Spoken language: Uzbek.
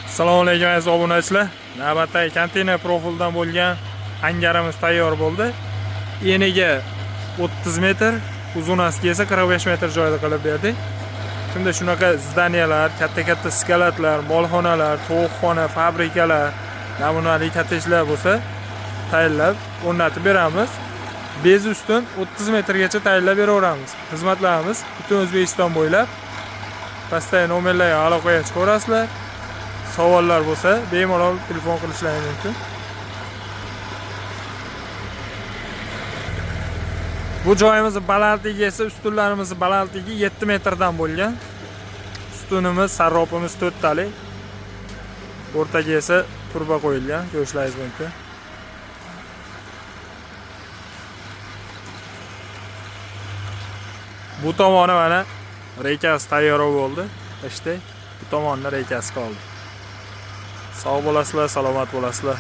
Assalomu alaykum aziz obunachilar. Navbatdagi konteyner profildan bo'lgan hangarimiz tayyor bo'ldi. Eniga 30 metr, uzunasiga esa 45 metr joyda qilib berdik. Shunda shunaqa zdaniyalar, katta-katta skalatlar, molxonalar, tovuqxona, fabrikalar, namunali kottejlar bo'lsa, tayyorlab o'rnatib beramiz. Bez ustun 30 metrgacha tayyorlab beraveramiz. Xizmatlarimiz butun O'zbekiston bo'ylab. Pastdagi nomerlarga aloqaga chiqaverasizlar. Savollar bo'lsa, bemalol telefon qilishlaringiz mumkin. Bu joyimiz balandligi esa ustunlarimiz balandligi 7 metrdan bo'lgan. Ustunimiz, sarropimiz 4 talik. O'rtaga esa turba qo'yilgan, ko'rishlaringiz mumkin. Bu tomoni mana reykasi tayyor bo'ldi. İşte bu tomonda reykasi qoldi. Sog' bo'lasizlar, salomat bo'lasizlar.